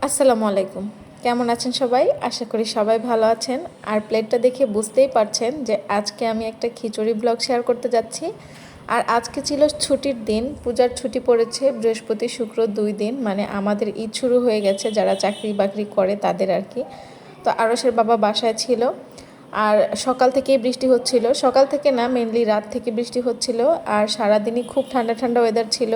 আসসালামু আলাইকুম। কেমন আছেন সবাই? আশা করি সবাই ভালো আছেন। আর প্লেটটা দেখে বুঝতেই পারছেন যে আজকে আমি একটা খিচুড়ি ব্লগ শেয়ার করতে যাচ্ছি। আর আজকে ছিল ছুটির দিন, পূজার ছুটি পড়েছে বৃহস্পতি শুক্র 2 দিন, মানে আমাদের ঈদ শুরু হয়ে গেছে যারা চাকরি বাকরি করে তাদের আর কি। তো আরশের বাবা বাসায় ছিল। আর সকাল থেকেই বৃষ্টি হচ্ছিল, সকাল থেকে না মেনলি রাত থেকে বৃষ্টি হচ্ছিল। আর সারাদিনই খুব ঠান্ডা ঠান্ডা ওয়েদার ছিল।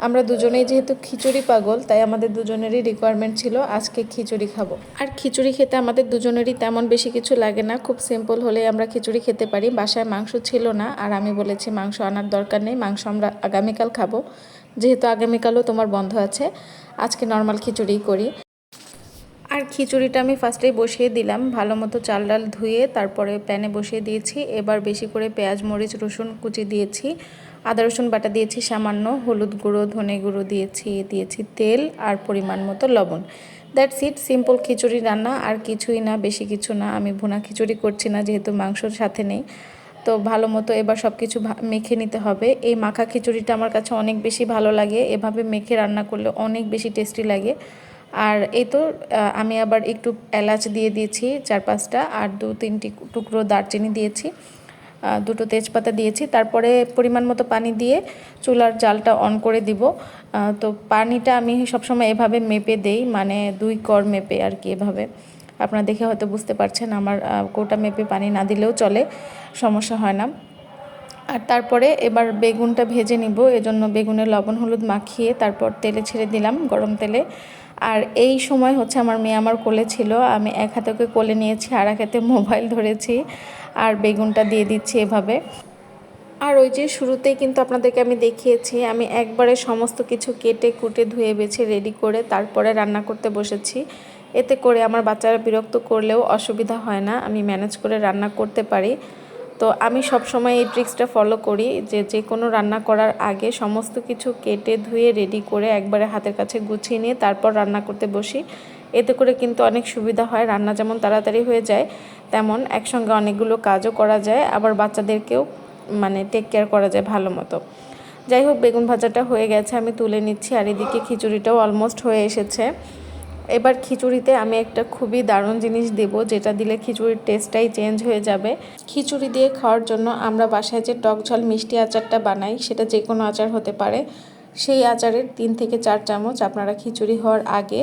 আমরা দুজনেই যেহেতু খিচুড়ি পাগল, তাই আমাদের দুজনেরই রিকোয়ারমেন্ট ছিল আজকে খিচুড়ি খাবো। আর খিচুড়ি খেতে আমাদের দুজনেরই তেমন বেশি কিছু লাগে না, খুব সিম্পল হলেই আমরা খিচুড়ি খেতে পারি। বাসায় মাংস ছিল না, আর আমি বলেছি মাংস আনার দরকার নেই, মাংস আমরা আগামীকাল খাবো, যেহেতু আগামীকালও তোমার বন্ধ আছে, আজকে নর্মাল খিচুড়িই করি। আর খিচুড়িটা আমি ফার্স্টেই বসিয়ে দিলাম, ভালো মতো চাল ডাল ধুয়ে তারপরে প্যানে বসিয়ে দিয়েছি। এবার বেশি করে পেঁয়াজ মরিচ রসুন কুচি দিয়েছি, আদা রসুন বাটা দিয়েছি সামান্য, হলুদ গুঁড়ো ধনে গুঁড়ো দিয়েছি তেল আর পরিমাণ মতো লবণ। দ্যাটস ইট, সিম্পল খিচুড়ি রান্না, আর কিছুই না, বেশি কিছু না। আমি ভুনা খিচুড়ি করছি না যেহেতু মাংসর সাথে নেই। তো ভালো মতো এবার সব কিছু মেখে নিতে হবে। এই মাখা খিচুড়িটা আমার কাছে অনেক বেশি ভালো লাগে, এভাবে মেখে রান্না করলে অনেক বেশি টেস্টি লাগে। আর এই তো আমি আবার একটু এলাচ দিয়ে দিয়েছি 4-5টা, আর 2-3টি টুকরো দারচিনি দিয়েছি, দুটো তেজপাতা দিয়েছি। তারপরে পরিমাণ মতো পানি দিয়ে চুলার জালটা অন করে দিব। তো পানিটা আমি সবসময় এভাবে মেপে দেই, মানে 2 কর মেপে আর কি। এভাবে আপনারা দেখে হয়তো বুঝতে পারছেন, আমার কৌটা মেপে পানি না দিলেও চলে, সমস্যা হয় না। আর তারপরে এবার বেগুনটা ভেজে নিব, এজন্য বেগুনে লবণ হলুদ মাখিয়ে তারপর তেলে ছেড়ে দিলাম, গরম তেলে। আর এই সময় হচ্ছে আমার মেয়ে আমার কোলে ছিল, আমি এক হাতে ওকে কোলে নিয়েছি আর এক হাতে মোবাইল ধরেছি, আর বেগুনটা দিয়ে দিচ্ছি এভাবে। আর ওই যে শুরুতেই কিন্তু আপনাদেরকে আমি দেখিয়েছি, আমি একবারে সমস্ত কিছু কেটে কুটে ধুয়ে বেছে রেডি করে তারপরে রান্না করতে বসেছি। এতে করে আমার বাচ্চারা বিরক্ত করলেও অসুবিধা হয় না, আমি ম্যানেজ করে রান্না করতে পারি। তো আমি সব সময় এই ট্রিক্সটা ফলো করি যে যে কোনো রান্না করার আগে সমস্ত কিছু কেটে ধুয়ে রেডি করে একবারে হাতের কাছে গুছিয়ে নিয়ে তারপর রান্না করতে বসি। এতে করে কিন্তু অনেক সুবিধা হয়, রান্না যেমন তাড়াতাড়ি হয়ে যায়, তেমন একসঙ্গে অনেকগুলো কাজও করা যায়, আবার বাচ্চাদেরকেও মানে টেক কেয়ার করা যায় ভালো মতো। যাই হোক, বেগুন ভাজাটা হয়ে গেছে, আমি তুলে নিচ্ছি। আর এদিকে খিচুড়িটাও অলমোস্ট হয়ে এসেছে। এবার খিচুড়িতে আমি একটা খুবই দারুণ জিনিস দেব, যেটা দিলে খিচুড়ির টেস্টটাই চেঞ্জ হয়ে যাবে। খিচুড়ি দিয়ে খাওয়ার জন্য আমরা বাসায় যে টক ঝাল মিষ্টি আচারটা বানাই, সেটা যে কোনো আচার হতে পারে, সেই আচারের 3 থেকে 4 চামচ আপনারা খিচুড়ি হওয়ার আগে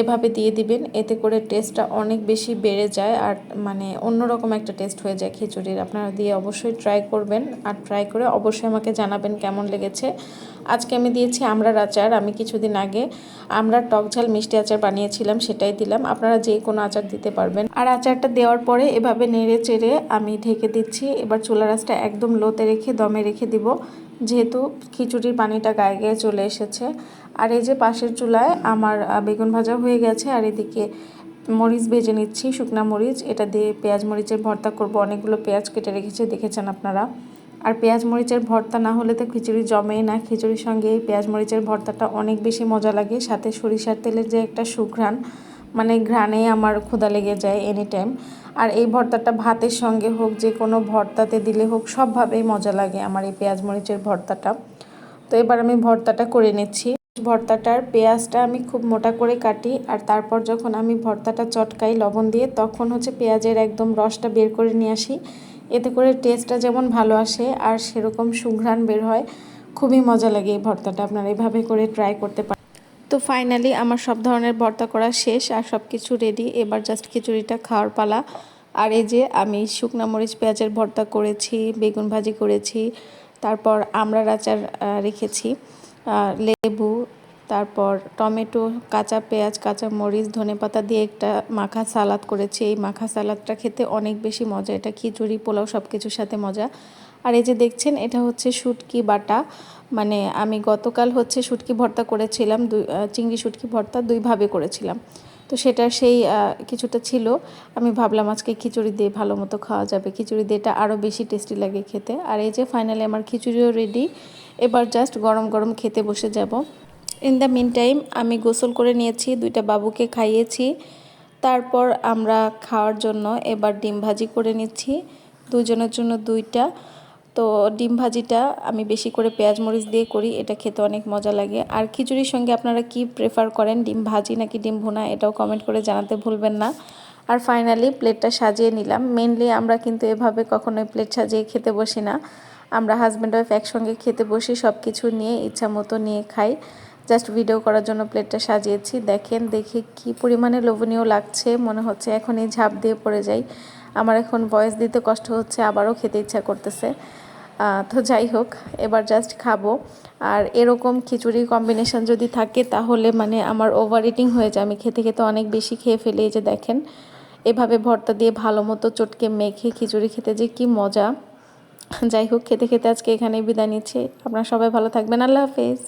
এভাবে দিয়ে দিবেন। এতে করে টেস্টটা অনেক বেশি বেড়ে যায়, আর মানে অন্যরকম একটা টেস্ট হয়ে যায় খিচুড়ির। আপনারা দিয়ে অবশ্যই ট্রাই করবেন, আর ট্রাই করে অবশ্যই আমাকে জানাবেন কেমন লেগেছে। আজকে আমি দিয়েছি আমড়ার আচার, আমি কিছুদিন আগে আমরা টক ঝাল মিষ্টি আচার বানিয়েছিলাম, সেটাই দিলাম। আপনারা যে কোনো আচার দিতে পারবেন। আর আচারটা দেওয়ার পরে এভাবে নেড়ে চেড়ে আমি ঢেকে দিচ্ছি। এবার চুলা রাসটা একদম লোতে রেখে দমে রেখে দিব, যেহেতু খিচুড়ির পানিটা গায়ে গায়ে চলে এসেছে। আর এই যে পাশের চুলায় আমার বেগুন ভাজা হয়ে গেছে, আর এদিকে মরিচ ভেজে নিচ্ছি, শুকনা মরিচ, এটা দিয়ে পেঁয়াজ মরিচের ভর্তা করব। অনেকগুলো পেঁয়াজ কেটে রেখেছি, দেখেছেন আপনারা। আর পেঁয়াজ মরিচের ভর্তা না হলে তো খিচুড়ি জমেই না, খিচুড়ির সঙ্গে এই পেঁয়াজ মরিচের ভর্তাটা অনেক বেশি মজা লাগে। সাথে সরিষার তেলের যে একটা সুঘ্রাণ, মানে ঘ্রাণেই আমার ক্ষুধা লেগে যায় এনি টাইম। আর এই ভর্তাটা ভাতের সঙ্গে হোক, যে কোনো ভর্তাতে দিলে হোক, সবভাবেই মজা লাগে আমার এই পেঁয়াজ মরিচের ভর্তাটা। তো এবার আমি ভর্তাটা করে নিচ্ছি। ভর্তাটার পেঁয়াজটা আমি খুব মোটা করে কাটি, আর তারপর যখন আমি ভর্তাটা চটকাই লবণ দিয়ে, তখন হচ্ছে পেঁয়াজের একদম রসটা বের করে নিয়ে আসি। এতে করে টেস্টটা যেমন ভালো আসে আর সেরকম সুঘ্রাণ বের হয়, খুবই মজা লাগে এই ভর্তাটা। আপনারা এভাবে করে ট্রাই করতে পারেন। তো ফাইনালি আমার সব ধরনের ভর্তা করা শেষ আর সব কিছু রেডি, এবার জাস্ট খিচুড়িটা খাওয়ার পালা। আর এই যে আমি শুকনা মরিচ পেঁয়াজের ভর্তা করেছি, বেগুন ভাজি করেছি, তারপর আমড়ার আচার রেখেছি, লেবু, তারপর টমেটো, কাঁচা পেঁয়াজ, কাঁচা মরিচ, ধনেপাতা দিয়ে একটা মাখা সালাদ করেছি। এই মাখা সালাদটা খেতে অনেক বেশি মজা, এটা খিচুড়ি পোলাও সব কিছুর সাথে মজা। আর এই যে দেখছেন, এটা হচ্ছে শুটকি বাটা, মানে আমি গতকাল হচ্ছে শুটকি ভর্তা করেছিলাম, চিংড়ি শুটকি ভর্তা 2 ভাবে করেছিলাম। তো সেটা সেই কিছুটা ছিল, আমি ভাবলাম আজকে খিচুড়ি দিয়ে ভালো মতো খাওয়া যাবে, খিচুড়ি দিয়ে এটা আরও বেশি টেস্টি লাগে খেতে। আর এই যে ফাইনালি আমার খিচুড়িও রেডি, এবার জাস্ট গরম গরম খেতে বসে যাব। ইন দ্য মিন টাইম আমি গোসল করে নিয়েছি, 2টা বাবুকে খাইয়েছি। তারপর আমরা খাওয়ার জন্য এবার ডিম ভাজি করে নিচ্ছি, দুজনের জন্য 2টা। তো ডিম ভাজিটা আমি বেশি করে পেঁয়াজ মরিচ দিয়ে করি, এটা খেতে অনেক মজা লাগে। আর খিচুড়ির সঙ্গে আপনারা কি প্রেফার করেন, ডিম ভাজি নাকি ডিম ভুনা, এটাও কমেন্ট করে জানাতে ভুলবেন না। আর ফাইনালি প্লেটটা সাজিয়ে নিলাম। মেনলি আমরা কিন্তু এভাবে কখনোই প্লেট সাজিয়ে খেতে বসি না, আমরা হাজব্যান্ড ওয়াইফ একসঙ্গে খেতে বসি, সব কিছু নিয়ে ইচ্ছা মতো নিয়ে খাই। জাস্ট ভিডিও করার জন্য প্লেটটা সাজিয়েছি। দেখেন, দেখে কি পরিমাণে লোভনীয় লাগছে, মনে হচ্ছে এখনই ঝাঁপ দিয়ে পড়ে যাই। আমার এখন ভয়েস দিতে কষ্ট হচ্ছে, আবারও খেতে ইচ্ছা করতেছে। তো যাই হোক, এবার জাস্ট খাবো। আর এরকম খিচুড়ি কম্বিনেশন যদি থাকে তাহলে মানে আমার ওভার ইটিং হয়ে যায়, আমি খেতে খেতে অনেক বেশি খেয়ে ফেলি। এই যে দেখেন, এভাবে ভর্তা দিয়ে ভালো মতো চটকে মেখে খিচুড়ি খেতে যে কি মজা। যাই হোক, খেতে খেতে আজকে এখানেই বিদায় নিচ্ছি। আপনারা সবাই ভালো থাকবেন। আল্লাহ হাফেজ।